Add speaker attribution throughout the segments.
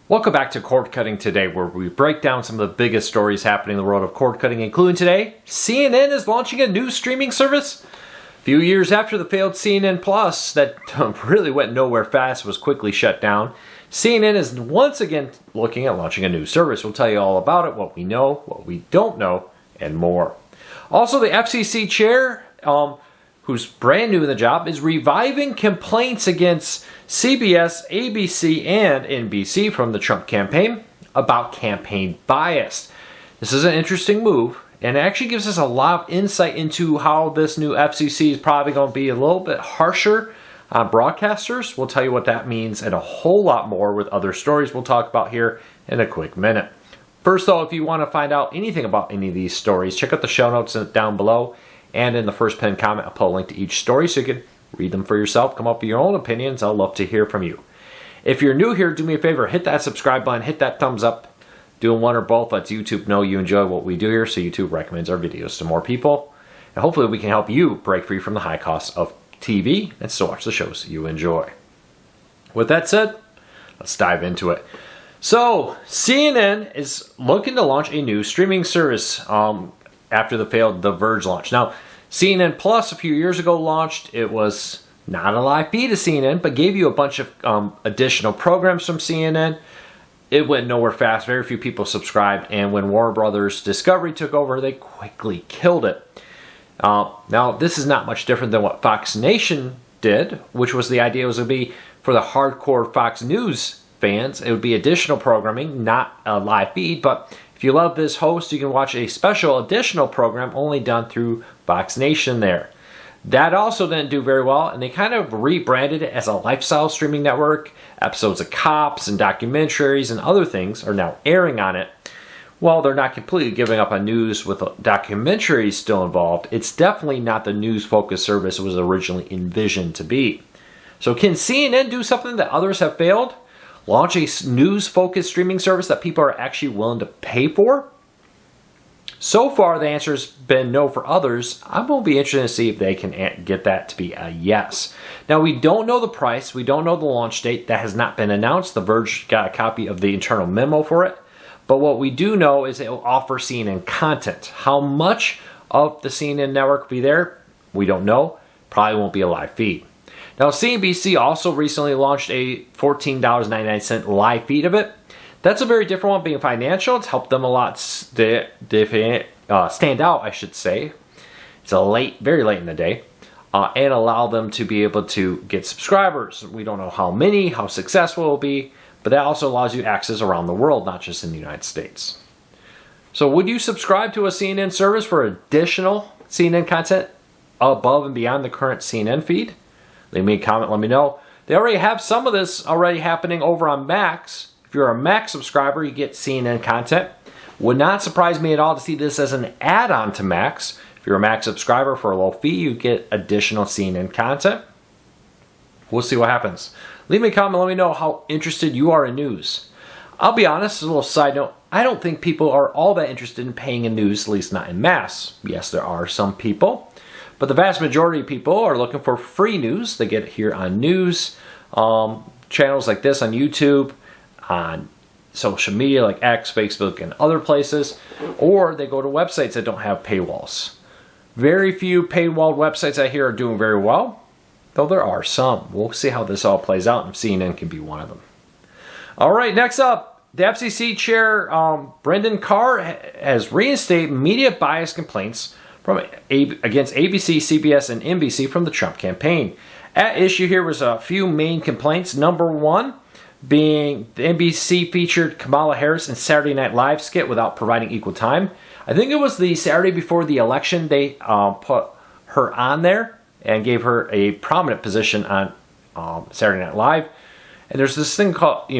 Speaker 1: Welcome back to Cord Cutting Today, where we break down some of the biggest stories happening in the world of cord cutting, including today, CNN is launching a new streaming service. A few years after the failed CNN Plus that really went nowhere fast was quickly shut down, CNN is once again looking at launching a new service. We'll tell you all about it, what we know, what we don't know, and more. Also, the FCC chair, who's brand new in the job, is reviving complaints against CBS, ABC, and NBC from the Trump campaign about campaign bias. This is an interesting move, and it actually gives us a lot of insight into how this new FCC is probably going to be a little bit harsher on broadcasters. We'll tell you what that means and a whole lot more with other stories we'll talk about here in a quick minute. First, though, if you want to find out anything about any of these stories, check out the show notes down below. And in the first pinned comment, I'll put a link to each story so you can read them for yourself, come up with your own opinions. I'd love to hear from you. If you're new here, do me a favor, hit that subscribe button, hit that thumbs up. Doing one or both lets YouTube know you enjoy what we do here, so YouTube recommends our videos to more people. And hopefully we can help you break free from the high cost of TV and still watch the shows you enjoy. With that said, let's dive into it. So, CNN is looking to launch a new streaming service after the failed The Verge launch. Now, CNN Plus a few years ago launched. It was not a live feed of CNN, but gave you a bunch of additional programs from CNN. It went nowhere fast. Very few people subscribed. And when Warner Brothers Discovery took over, they quickly killed it. Now, this is not much different than what Fox Nation did, which was the idea was going to be for the hardcore Fox News fans. It would be additional programming, not a live feed, but if you love this host, you can watch a special additional program only done through Fox Nation there. That also didn't do very well, and they kind of rebranded it as a lifestyle streaming network. Episodes of Cops and documentaries and other things are now airing on it. While they're not completely giving up on news with documentaries still involved, it's definitely not the news-focused service it was originally envisioned to be. So can CNN do something that others have failed? Launch a news-focused streaming service that people are actually willing to pay for? So far, the answer has been no for others. I'm going to be interested to see if they can get that to be a yes. Now, we don't know the price. We don't know the launch date. That has not been announced. The Verge got a copy of the internal memo for it. But what we do know is it will offer CNN content. How much of the CNN network will be there? We don't know. Probably won't be a live feed. Now, CNBC also recently launched a $14.99 live feed of it. That's a very different one, being financial. It's helped them a lot stand out, I should say. It's very late in the day, and allow them to be able to get subscribers. We don't know how many, how successful it will be, but that also allows you access around the world, not just in the United States. So would you subscribe to a CNN service for additional CNN content above and beyond the current CNN feed? Leave me a comment, let me know. They already have some of this already happening over on Max. If you're a Max subscriber, you get CNN content. Would not surprise me at all to see this as an add-on to Max. If you're a Max subscriber for a low fee, you get additional CNN content. We'll see what happens. Leave me a comment, let me know how interested you are in news. I'll be honest, as a little side note, I don't think people are all that interested in paying in news, at least not in mass. Yes, there are some people. But the vast majority of people are looking for free news. They get it here on news channels like this on YouTube, on social media like X, Facebook, and other places, or they go to websites that don't have paywalls. Very few paywalled websites I hear are doing very well, though there are some. We'll see how this all plays out, and CNN can be one of them. All right, next up, the FCC chair, Brendan Carr, has reinstated media bias complaints against ABC, CBS, and NBC from the Trump campaign. At issue here was a few main complaints. Number one being the NBC featured Kamala Harris in Saturday Night Live skit without providing equal time. I think it was the Saturday before the election they put her on there and gave her a prominent position on Saturday Night Live. And there's this thing called,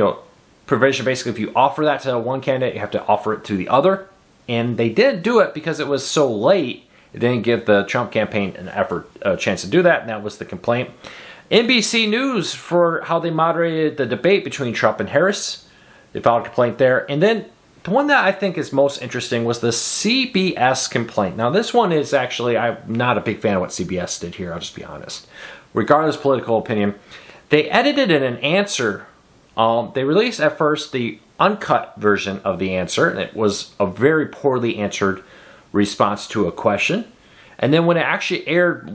Speaker 1: provision. Basically, if you offer that to one candidate, you have to offer it to the other. And they didn't do it because it was so late. It didn't give the Trump campaign a chance to do that, and that was the complaint. NBC News for how they moderated the debate between Trump and Harris. They filed a complaint there. And then the one that I think is most interesting was the CBS complaint. Now, this one is actually, I'm not a big fan of what CBS did here, I'll just be honest. Regardless of political opinion, they edited in an answer They released at first the uncut version of the answer, and it was a very poorly answered response to a question. And then when it actually aired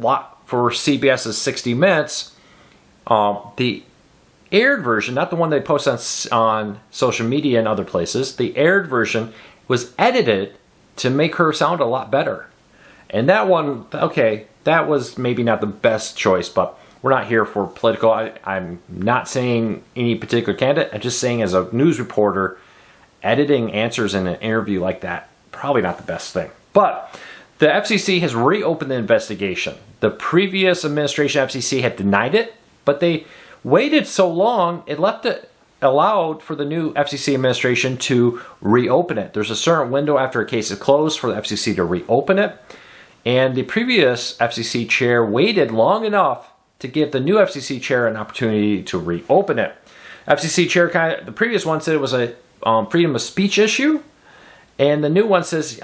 Speaker 1: for CBS's 60 Minutes, the aired version, not the one they post on social media and other places, the aired version was edited to make her sound a lot better. And that one, okay, that was maybe not the best choice, but we're not here for political. I'm not saying any particular candidate. I'm just saying as a news reporter, editing answers in an interview like that, probably not the best thing. But the FCC has reopened the investigation. The previous administration FCC had denied it, but they waited so long, it allowed for the new FCC administration to reopen it. There's a certain window after a case is closed for the FCC to reopen it. And the previous FCC chair waited long enough to give the new FCC chair an opportunity to reopen it. FCC chair, the previous one said it was a freedom of speech issue, and the new one says,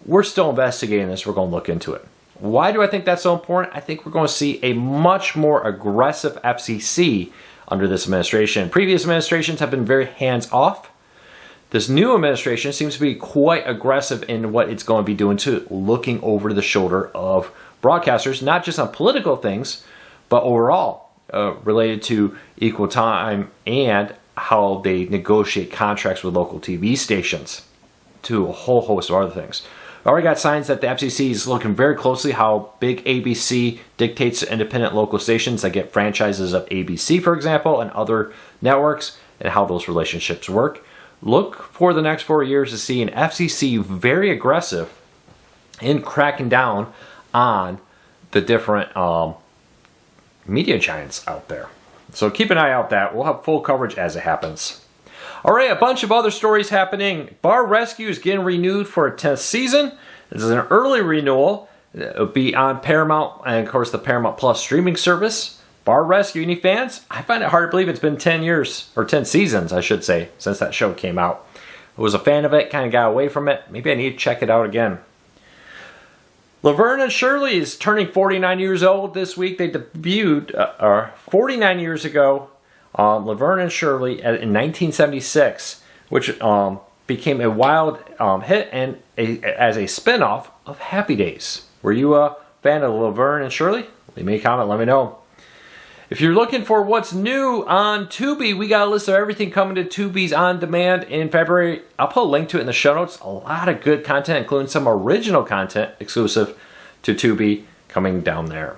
Speaker 1: we're still investigating this, we're going to look into it. Why do I think that's so important? I think we're going to see a much more aggressive FCC under this administration. Previous administrations have been very hands-off. This new administration seems to be quite aggressive in what it's going to be doing to looking over the shoulder of broadcasters, not just on political things, but overall related to equal time and how they negotiate contracts with local TV stations, to a whole host of other things. We already got signs that the FCC is looking very closely how big ABC dictates to independent local stations that get franchises of ABC, for example, and other networks, and how those relationships work. Look for the next 4 years to see an FCC very aggressive in cracking down on the different media giants out there. So keep an eye out that. We'll have full coverage as it happens. All right, a bunch of other stories happening. Bar Rescue is getting renewed for a 10th season. This is an early renewal. It'll be on Paramount and, of course, the Paramount Plus streaming service. Bar Rescue, any fans? I find it hard to believe it's been 10 years, or 10 seasons, I should say, since that show came out. I was a fan of it, kind of got away from it. Maybe I need to check it out again. Laverne and Shirley is turning 49 years old this week. They debuted 49 years ago, Laverne and Shirley in 1976, which became a wild hit and as a spin-off of Happy Days. Were you a fan of Laverne and Shirley? Leave me a comment, let me know. If you're looking for what's new on Tubi, we got a list of everything coming to Tubi's On Demand in February. I'll put a link to it in the show notes. A lot of good content, including some original content exclusive to Tubi coming down there.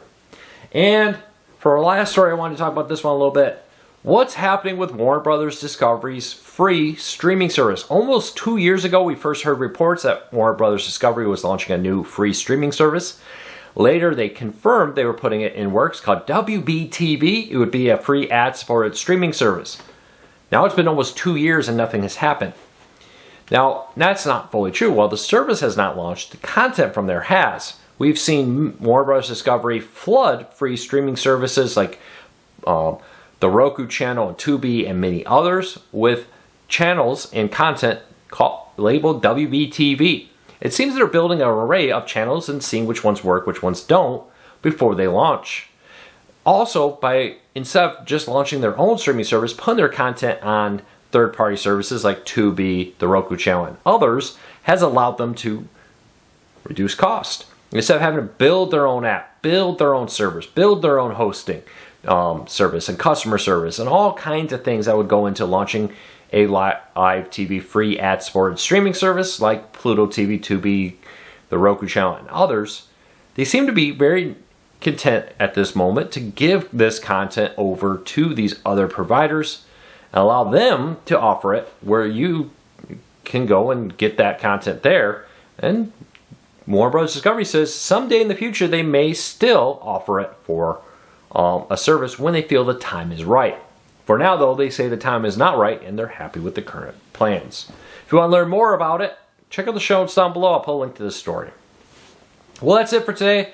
Speaker 1: And for our last story, I wanted to talk about this one a little bit. What's happening with Warner Brothers Discovery's free streaming service? Almost 2 years ago, we first heard reports that Warner Brothers Discovery was launching a new free streaming service. Later, they confirmed they were putting it in works called WBTV. It would be a free ad-supported streaming service. Now it's been almost 2 years and nothing has happened. Now, that's not fully true. While the service has not launched, the content from there has. We've seen Warner Bros. Discovery flood free streaming services like the Roku channel and Tubi and many others with channels and content labeled WBTV. It seems they're building an array of channels and seeing which ones work, which ones don't, before they launch. Also, instead of just launching their own streaming service, putting their content on third-party services like Tubi, the Roku channel, and others, has allowed them to reduce cost. Instead of having to build their own app, build their own servers, build their own hosting service and customer service, and all kinds of things that would go into launching a live TV free ad-supported streaming service like Pluto TV, Tubi, the Roku channel, and others, they seem to be very content at this moment to give this content over to these other providers and allow them to offer it where you can go and get that content there. And Warner Bros. Discovery says someday in the future they may still offer it for a service when they feel the time is right. For now, though, they say the time is not right, and they're happy with the current plans. If you want to learn more about it, check out the show notes down below. I'll put a link to this story. Well, that's it for today.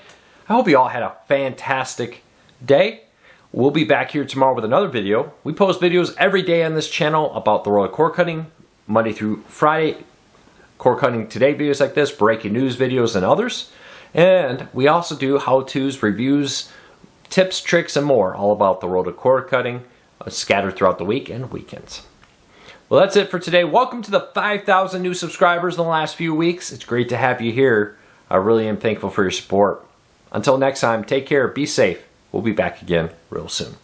Speaker 1: I hope you all had a fantastic day. We'll be back here tomorrow with another video. We post videos every day on this channel about the world of cord cutting, Monday through Friday. Cord cutting today videos like this, breaking news videos, and others. And we also do how-tos, reviews, tips, tricks, and more all about the world of cord cutting. scattered throughout the week and weekends. Well, that's it for today. Welcome to the 5,000 new subscribers in the last few weeks. It's great to have you here. I really am thankful for your support. Until next time, take care, be safe. We'll be back again real soon.